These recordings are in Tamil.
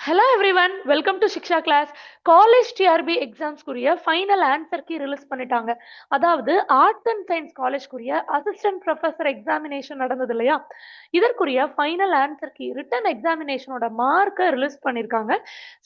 Hello everyone, welcome to Shiksha class. College TRB exams குரிய ஃபைனல் ஆன்சர் கீ ரிலீஸ் பண்ணிட்டாங்க. அதாவது ஆர்ட்ஸ் அண்ட் சயின்ஸ் காலேஜ் குரிய அசிஸ்டன்ட் ப்ரொஃபசர் எக்ஸாமினேஷன் நடந்தது இல்லையா, இதற்குரிய ஃபைனல் ஆன்சர் கீ ரிட்டன் எக்ஸாமினேஷனோட மார்க்கை ரிலீஸ் பண்ணியிருக்காங்க.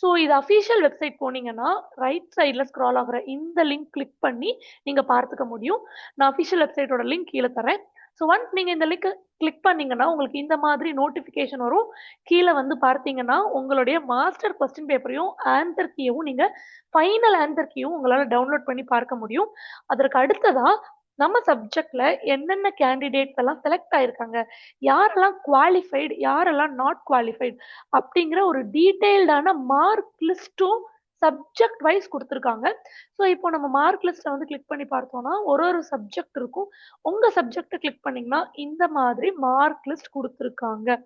ஸோ இது அஃபீஷியல் வெப்சைட் போனீங்கன்னா ரைட் சைடில் ஸ்க்ரால் ஆகிற இந்த லிங்க் கிளிக் பண்ணி நீங்கள் பார்த்துக்க முடியும். நான் அஃபீஷியல் வெப்சைட்டோட லிங்க் கீழே தரேன். ஸோ ஒன்ஸ் நீங்கள் இந்த லிங்க் கிளிக் பண்ணீங்கன்னா உங்களுக்கு இந்த மாதிரி நோட்டிஃபிகேஷன் வரும். கீழே வந்து பார்த்தீங்கன்னா உங்களுடைய மாஸ்டர் கொஸ்டின் பேப்பரையும் ஆன்சர் கீயும் நீங்கள் ஃபைனல் ஆன்சர் கீயும் உங்களால் டவுன்லோட் பண்ணி பார்க்க முடியும். அதற்கு அடுத்ததா நம்ம சப்ஜெக்ட்ல என்னென்ன கேண்டிடேட்ஸ் எல்லாம் செலக்ட் ஆயிருக்காங்க, யாரெல்லாம் குவாலிஃபைடு, யாரெல்லாம் நாட் குவாலிஃபைடு அப்படிங்கிற ஒரு டீட்டெயில்டான மார்க் லிஸ்ட்டும் சப்ஜெக்ட் வைஸ் கொடுத்துருக்காங்க. ஸோ இப்போ நம்ம மார்க் லிஸ்ட்டை வந்து கிளிக் பண்ணி பார்த்தோம்னா ஒரு சப்ஜெக்ட் இருக்கும். உங்க சப்ஜெக்டை கிளிக் பண்ணீங்கன்னா இந்த மாதிரி மார்க் லிஸ்ட் கொடுத்துருக்காங்க.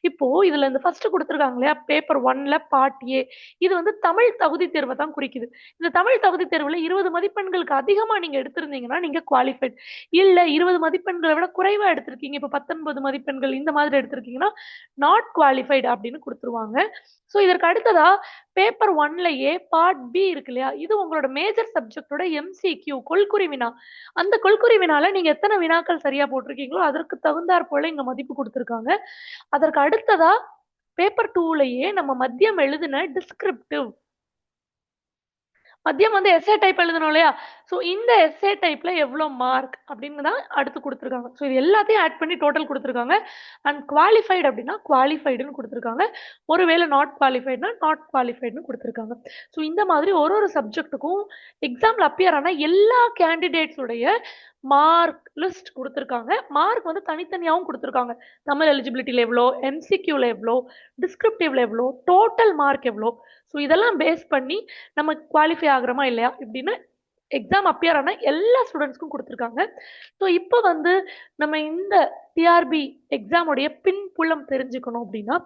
இப்போ இதுல இந்த ஃபர்ஸ்ட் கொடுத்துருக்காங்க இல்லையா, பேப்பர் 1ல பார்ட் ஏ, இது வந்து தமிழ் தகுதி தேர்வை தான் குறிக்குது. இந்த தமிழ் தகுதி தேர்வுல 20 மதிப்பெண்களுக்கு அதிகமா நீங்க எடுத்திருந்தீங்கன்னா நீங்க குவாலிஃபைட். இல்ல 20 மதிப்பெண்களை விட குறைவா எடுத்திருக்கீங்க, இப்போ 19 மதிப்பெண்கள் இந்த மாதிரி எடுத்திருக்கீங்கன்னா நாட் குவாலிஃபைடு அப்படின்னு கொடுத்துருவாங்க. ஸோ இதற்கு அடுத்ததா பேப்பர் 1லயே பார்ட் பி இருக்கு இல்லையா, இது உங்களோட மேஜர் சப்ஜெக்டோட MCQ கொள்குறி வினா. அந்த கொள்குறி வினால நீங்க எத்தனை வினாக்கள் சரியா போட்டிருக்கீங்களோ அதற்கு தகுந்தாற் போல இங்க மதிப்பு கொடுத்துருக்காங்க. அதற்கு அடுத்ததா பேப்பர் 2லயே நம்ம மத்தியம் எழுதின டிஸ்கிரிப்டிவ், மதியம் வந்து எஸ்ஏ டைப் எழுதணும் இல்லையா, ஸோ இந்த எஸ்ஏ டைப்ல எவ்வளோ மார்க் அப்படின்னு தான் அடுத்து கொடுத்துருக்காங்க. ஸோ இது எல்லாத்தையும் ஆட் பண்ணி டோட்டல் கொடுத்துருக்காங்க. அண்ட் குவாலிஃபைடு அப்படின்னா குவாலிஃபைடுன்னு கொடுத்துருக்காங்க. ஒருவேளை நாட் குவாலிஃபைடுனா நாட் குவாலிஃபைடுன்னு கொடுத்துருக்காங்க. ஸோ இந்த மாதிரி ஒரு சப்ஜெக்ட்டுக்கும் எக்ஸாம்ல அப்பியர் ஆன எல்லா கேண்டிடேட்ஸுடைய மார்க் லிஸ்ட் கொடுத்துருக்காங்க. மார்க் வந்து தனித்தனியாகவும் கொடுத்துருக்காங்க. தமிழ் எலிஜிபிலிட்டியில் எவ்வளோ, MCQல எவ்வளோ, டிஸ்கிரிப்டிவ்ல எவ்வளோ, டோட்டல் மார்க் எவ்வளோ. ஸோ இதெல்லாம் பேஸ் பண்ணி நம்ம குவாலிஃபை ஆகுறோமா இல்லையா இப்படின்னு எக்ஸாம் அப்பியர் ஆன எல்லா ஸ்டூடெண்ட்ஸ்க்கும் கொடுத்துருக்காங்க. ஸோ இப்போ வந்து நம்ம இந்த டிஆர்பி எக்ஸாமுடைய பின்புலம் தெரிஞ்சுக்கணும் அப்படின்னா,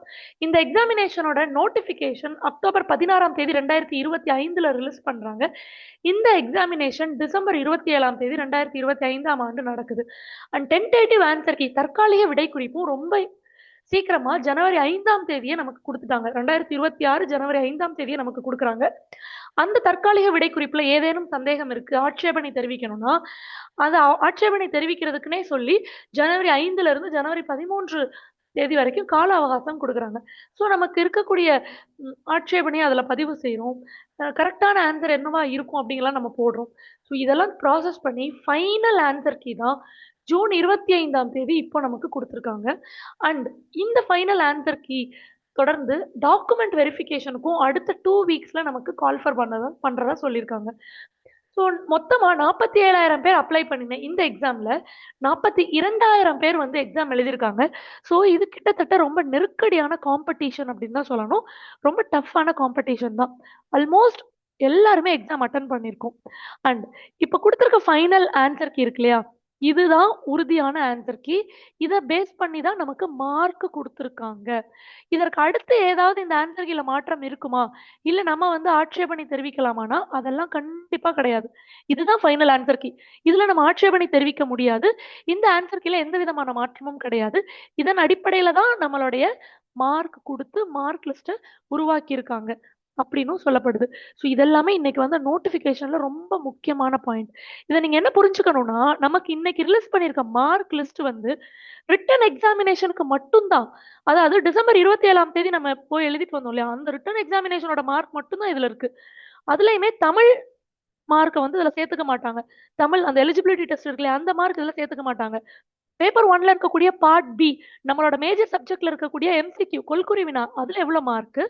இந்த எக்ஸாமினேஷனோட நோட்டிஃபிகேஷன் அக்டோபர் 16ஆம் தேதி 2025 ரிலீஸ் பண்ணுறாங்க. இந்த எக்ஸாமினேஷன் டிசம்பர் 27ஆம் தேதி 2025ஆம் ஆண்டு நடக்குது. அண்ட் டென்டேட்டிவ் ஆன்சர் கீ தற்காலிக விடை குறிப்பும் ரொம்ப சீக்கிரமா ஜனவரி 5ஆம் தேதியே நமக்கு கொடுத்துட்டாங்க. 2026 ஜனவரி 5ஆம் தேதியே நமக்கு கொடுக்குறாங்க. அந்த தற்காலிக விடை குறிப்புல ஏதேனும் சந்தேகம் இருக்கு, ஆட்சேபனை தெரிவிக்கணும்னா அந்த ஆட்சேபனை தெரிவிக்கிறதுக்குன்னே சொல்லி ஜனவரி 5ல இருந்து ஜனவரி 13 தேதி வரைக்கும் கால அவகாசம் கொடுக்குறாங்க. ஸோ நமக்கு இருக்கக்கூடிய ஆட்சேபனையை அதில் பதிவு செய்கிறோம். கரெக்டான ஆன்சர் என்னவா இருக்கும் அப்படிங்கலாம் நம்ம போடுறோம். ஸோ இதெல்லாம் ப்ராசஸ் பண்ணி ஃபைனல் ஆன்சர் கீ தான் ஜூன் 25ஆம் தேதி இப்போ நமக்கு கொடுத்துருக்காங்க. அண்ட் இந்த ஃபைனல் ஆன்சர் கீ தொடர்ந்து டாக்குமெண்ட் வெரிஃபிகேஷனுக்கும் அடுத்த 2 வீக்ஸில் நமக்கு கால்ஃபர் பண்ணுறதா சொல்லியிருக்காங்க. ஸோ மொத்தமாக 47,000 பேர் அப்ளை பண்ணினேன். இந்த எக்ஸாமில் 42,000 பேர் வந்து எக்ஸாம் எழுதியிருக்காங்க. ஸோ இது கிட்டத்தட்ட ரொம்ப நெருக்கடியான காம்படிஷன் அப்படின்னு தான் சொல்லணும். ரொம்ப டஃப்பான காம்படிஷன் தான். ஆல்மோஸ்ட் எல்லாருமே எக்ஸாம் அட்டன் பண்ணியிருக்கோம். அண்ட் இப்போ கொடுத்துருக்க ஃபைனல் ஆன்சர் கீ இருக்கு இல்லையா, இதுதான் உறுதியான ஆன்சர் கீ. இதை பேஸ் பண்ணி தான் நமக்கு மார்க் கொடுத்துருக்காங்க. இதற்கு அடுத்து ஏதாவது இந்த ஆன்சர் கீழ மாற்றம் இருக்குமா, இல்ல நம்ம வந்து ஆட்சேபனை தெரிவிக்கலாமானா அதெல்லாம் கண்டிப்பா கிடையாது. இதுதான் ஃபைனல் ஆன்சர் கீ. இதுல நம்ம ஆட்சேபனை தெரிவிக்க முடியாது. இந்த ஆன்சர் கீழ எந்த விதமான மாற்றமும் கிடையாது. இதன் அடிப்படையில தான் நம்மளுடைய மார்க் கொடுத்து மார்க் லிஸ்ட்டை உருவாக்கி இருக்காங்க அப்படின்னும் சொல்லப்படுது. ஸோ இதெல்லாமே இன்னைக்கு வந்து நோட்டிஃபிகேஷன்ல ரொம்ப முக்கியமான பாயிண்ட். இதை நீங்க என்ன புரிஞ்சுக்கணும்னா, நமக்கு இன்னைக்கு ரிலீஸ் பண்ணியிருக்க மார்க் லிஸ்ட் வந்து ரிட்டன் எக்ஸாமினேஷனுக்கு மட்டும்தான். அதாவது டிசம்பர் 27ஆம் தேதி நம்ம போய் எழுதிட்டு வந்தோம் இல்லையா, அந்த ரிட்டன் எக்ஸாமினேஷனோட மார்க் மட்டும்தான் இதுல இருக்கு. அதுலயுமே தமிழ் மார்க்கை வந்து இதுல சேர்த்துக்க மாட்டாங்க. தமிழ் அந்த எலிஜிபிலிட்டி டெஸ்ட் இருக்கு இல்லையா, அந்த மார்க் இதுல சேர்த்துக்க மாட்டாங்க. பேப்பர் 1ல இருக்கக்கூடிய பார்ட் பி, நம்மளோட மேஜர் சப்ஜெக்ட்ல இருக்கக்கூடிய MCQ கொள்குறி வினா, அதுல எவ்வளவு மார்க்,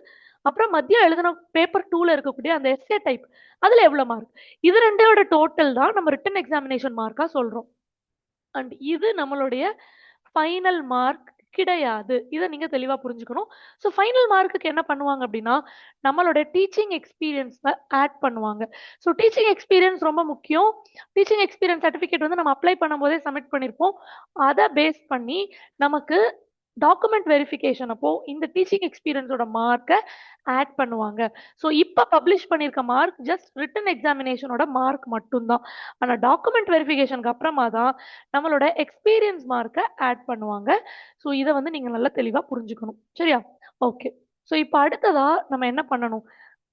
அப்புறம் மத்தியம் எழுதின பேப்பர் 2ல இருக்கக்கூடிய அந்த எஸ்ஏ டைப், அதுல எவ்வளவு மார்க், இது ரெண்டோட டோட்டல் தான் நம்ம ரிட்டன் எக்ஸாமினேஷன் மார்க்கா சொல்றோம். அண்ட் இது நம்மளுடைய ஃபைனல் மார்க் கிடையாது. இதை நீங்க தெளிவா புரிஞ்சுக்கணும். ஸோ ஃபைனல் மார்க்குக்கு என்ன பண்ணுவாங்க அப்படின்னா, நம்மளோட டீச்சிங் எக்ஸ்பீரியன்ஸை ஆட் பண்ணுவாங்க. ஸோ டீச்சிங் எக்ஸ்பீரியன்ஸ் ரொம்ப முக்கியம். டீச்சிங் எக்ஸ்பீரியன்ஸ் சர்டிஃபிகேட் வந்து நம்ம அப்ளை பண்ணும்போதே சப்மிட் பண்ணியிருப்போம். அதை பேஸ் பண்ணி நமக்கு டாக்குமெண்ட் வெரிஃபிகேஷன் அப்போ இந்த டீச்சிங் எக்ஸ்பீரியன்ஸோட மார்க்கை ஆட் பண்ணுவாங்க. ஸோ இப்போ பப்ளிஷ் பண்ணியிருக்க மார்க் ஜஸ்ட் ரிட்டன் எக்ஸாமினேஷனோட மார்க் மட்டும்தான். ஆனால் டாக்குமெண்ட் வெரிஃபிகேஷனுக்கு அப்புறமா தான் நம்மளோட எக்ஸ்பீரியன்ஸ் மார்க்கை ஆட் பண்ணுவாங்க. ஸோ இதை வந்து நீங்கள் நல்லா தெளிவாக புரிஞ்சுக்கணும். சரியா? ஓகே. ஸோ இப்போ அடுத்ததா நம்ம என்ன பண்ணணும்?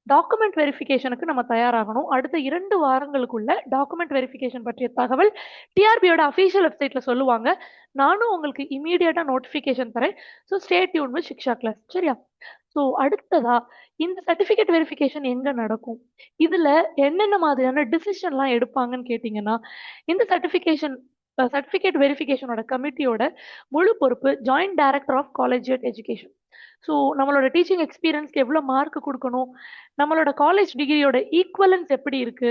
டாக்குமெண்ட் வெரிஃபிகேஷனுக்கு நம்ம தயாராகணும். அடுத்த 2 வாரங்களுக்குள்ள டாக்குமெண்ட் வெரிஃபிகேஷன் பற்றிய தகவல் டிஆர்பியோட அஃபிஷியல் வெப்சைட்ல சொல்லுவாங்க. நானும் உங்களுக்கு இம்மீடியட்டா நோட்டிஃபிகேஷன் தரேன். So stay tune with Shiksha class. சரியா? ஸோ அடுத்ததா இந்த சர்டிஃபிகேட் வெரிஃபிகேஷன் எங்க நடக்கும்? இதுல என்னென்ன மாதிரியான டிசிஷன்லாம் எடுப்பாங்கன்னு கேட்டீங்கன்னா, இந்த சர்டிஃபிகேட் வெரிஃபிகேஷனோட கமிட்டியோட முழு பொறுப்பு joint director of collegiate education. So நம்மளோட டீச்சிங் எக்ஸ்பீரியன்ஸ்க்கு எவ்வளோ மார்க் குடுக்கணும்? நம்மளோட காலேஜ் டிகிரியோட ஈக்குவலன்ஸ் எப்படி இருக்கு?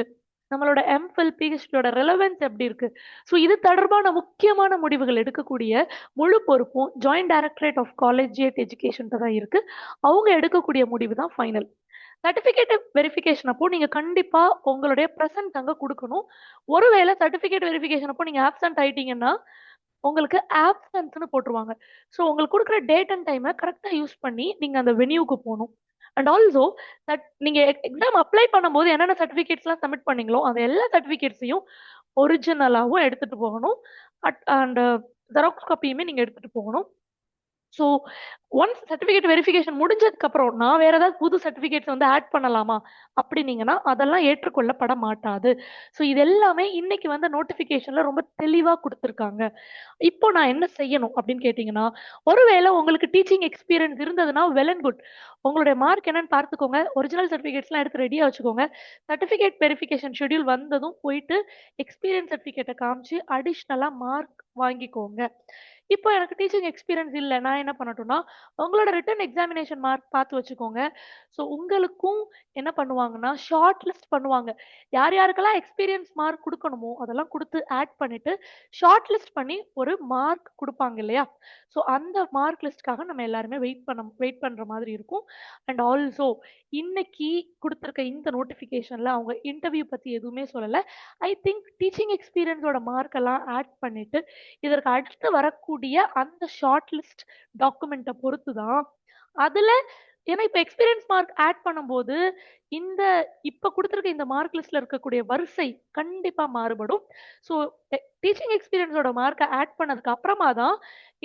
நம்மளோட எம்ஃபில், பிஹெச்டியோட ரெலவன்ஸ் எப்படி இருக்கு? ஸோ இது தொடர்பான முக்கியமான முடிவுகள் எடுக்கக்கூடிய முழு பொறுப்பும் ஜாயிண்ட் டைரக்டரேட் ஆஃப் காலேஜியேட் எஜுகேஷன்ட்ட தான் இருக்கு. அவங்க எடுக்கக்கூடிய முடிவு தான் ஃபைனல். சர்டிஃபிகேட் வெரிஃபிகேஷன் அப்போ நீங்க கண்டிப்பா உங்களுடைய பிரசன்ஸ் அங்க குடுக்கணும். ஒருவேளை சர்டிஃபிகேட் வெரிஃபிகேஷன் அப்போ நீங்க ஆப்சென்ட் ஆயிட்டீங்கன்னா, உங்களுக்கு ஆப்சென்ட்ஸ்ன்னு போட்டுருவாங்க. ஸோ உங்களுக்கு குடுக்குற டேட் அண்ட் டைம கரெக்ட்டா யூஸ் பண்ணி நீங்க அந்த வென்யூக்கு போணும். அண்ட் ஆல்சோ நீங்க எக்ஸாம் அப்ளை பண்ணும்போது என்னென்ன சர்டிஃபிகேட்ஸ்லாம் சப்மிட் பண்ணீங்களோ, அந்த எல்லா சர்டிஃபிகேட்ஸையும் ஒரிஜினலாவும் எடுத்துட்டு போகணும். அண்ட் ஜெராக்ஸ் காப்பியுமே நீங்க எடுத்துட்டு போகணும். ஸோ ஒன்ஸ் சர்டிஃபிகேட் வெரிஃபிகேஷன் முடிஞ்சதுக்கப்புறம், நான் வேற ஏதாவது புது சர்டிஃபிகேட்ஸ் வந்து ஆட் பண்ணலாமா? அப்படின்னீங்கன்னா, அதெல்லாம் ஏற்றுக்கொள்ளப்பட மாட்டாது. ஸோ இது எல்லாமே இன்னைக்கு வந்த நோட்டிஃபிகேஷன்ல ரொம்ப தெளிவா குடுத்துருக்காங்க. இப்போ நான் என்ன செய்யணும் அப்படின்னு கேட்டீங்கன்னா, ஒருவேளை உங்களுக்கு டீச்சிங் எக்ஸ்பீரியன்ஸ் இருந்ததுன்னா வெல் அண்ட் குட். உங்களுடைய மார்க் என்னன்னு பார்த்துக்கோங்க. ஒரிஜினல் சர்டிஃபிகேட்ஸ்லாம் எடுத்து ரெடியா வச்சுக்கோங்க. சர்டிஃபிகேட் வெரிஃபிகேஷன் ஷெட்யூல் வந்ததும் போயிட்டு எக்ஸ்பீரியன்ஸ் சர்டிஃபிகேட்ட காமிச்சு அடிஷனலா மார்க் வாங்கிக்கோங்க. இப்போ எனக்கு டீச்சிங் எக்ஸ்பீரியன்ஸ் இல்ல. நான் என்ன பண்ணட்டும்னா, உங்களோட ரிட்டன் எக்ஸாமினேஷன் மார்க் பார்த்து வச்சுக்கோங்க. ஸோ உங்களுக்கும் என்ன பண்ணுவாங்கன்னா, ஷார்ட் லிஸ்ட் பண்ணுவாங்க. யார் யாருக்கெல்லாம் எக்ஸ்பீரியன்ஸ் மார்க் குடுக்கணுமோ, அதெல்லாம் குடுத்து ஆட் பண்ணிட்டு, ஷார்ட் லிஸ்ட் பண்ணி ஒரு மார்க் குடுப்பாங்க இல்லையா? ஸோ அந்த மார்க் லிஸ்ட்க்காக நம்ம எல்லாருமே வெயிட் பண்ற மாதிரி இருக்கும். அண்ட் ஆல்சோ இன்னைக்கு குடுத்திருக்க இந்த நோட்டிஃபிகேஷன்ல அவங்க இன்டர்வியூ பத்தி எதுவுமே சொல்லல. ஐ திங்க் டீச்சிங் எக்ஸ்பீரியன்ஸோட மார்க் எல்லாம் ஆட் பண்ணிட்டு, இதற்கு அடுத்து வரக்கூடிய அந்த ஷார்ட் லிஸ்ட் டாக்குமெண்ட்ட பொறுத்து தான், அதுல ஏன்னா இப்ப எக்ஸ்பீரியன்ஸ் மார்க் ஆட் பண்ணும்போது, இந்த இப்ப குடுத்திருக்க இந்த மார்க் லிஸ்ட்ல இருக்கக்கூடிய வரிசை கண்டிப்பா மாறுபடும். ஸோ டீச்சிங் எக்ஸ்பீரியன்ஸோட மார்க்க ஆட் பண்ணதுக்கு அப்புறமா தான்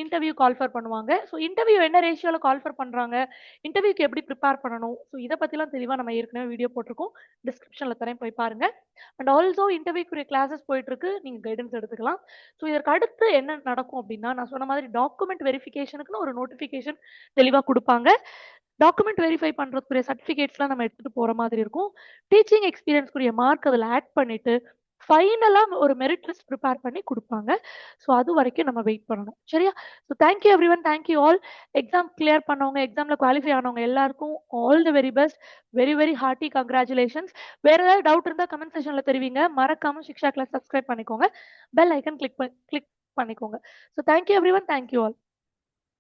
இன்டர்வியூ கால்ஃபர் பண்ணுவாங்க. ஸோ இன்டர்வியூ என்ன ரேஷியோல கால்ஃபர் பண்றாங்க? இன்டர்வியூக்கு எப்படி பிரிப்பேர் பண்ணணும்? ஸோ இத பத்திலாம் தெளிவா நம்ம ஏற்கனவே வீடியோ போட்டிருக்கோம். டிஸ்கிரிப்ஷன்ல தரேன் போய் பாருங்க. அண்ட் ஆல்சோ இன்டர்வியூக்குரிய கிளாஸஸ் போயிட்டு இருக்கு. நீங்க கைடன்ஸ் எடுத்துக்கலாம். ஸோ இதற்கு அடுத்து என்ன நடக்கும் அப்படின்னா, நான் சொன்ன மாதிரி டாக்குமெண்ட் வெரிஃபிகேஷனுக்குன்னு ஒரு நோட்டிஃபிகேஷன் தெளிவா குடுப்பாங்க. டாக்குமெண்ட் வெரிஃபை பண்றதுக்குரிய சர்டிஃபிகேட்ஸ்லாம் நம்ம எடுத்துட்டு போற மாதிரி இருக்கும். டீச்சிங் எக்ஸ்பீரியன்ஸ்க்குரிய மார்க் அதுல ஆட் பண்ணிட்டு, ஃபைனலா ஒரு மெரிட் லிஸ்ட் பிரிப்பேர் பண்ணி குடுப்பாங்க. ஸோ அது வரைக்கும் நம்ம வெயிட் பண்ணணும். சரியா? So thank you everyone. Thank you all. Exam clear பண்ணவங்க, எக்ஸாம்ல குவாலிஃபை ஆனவங்க எல்லாருக்கும் all the very best. Very very hearty congratulations. வேற ஏதாவது டவுட் இருந்தா கமெண்ட் செக்ஷன்ல தெரிவிங்க. மறக்காம சிக்ஷா கிளாஸ் சப்ஸ்கிரைப் பண்ணிக்கோங்க. பெல் ஐக்கன் கிளிக் பண்ணிக்கோங்க. So thank you everyone. Thank you all.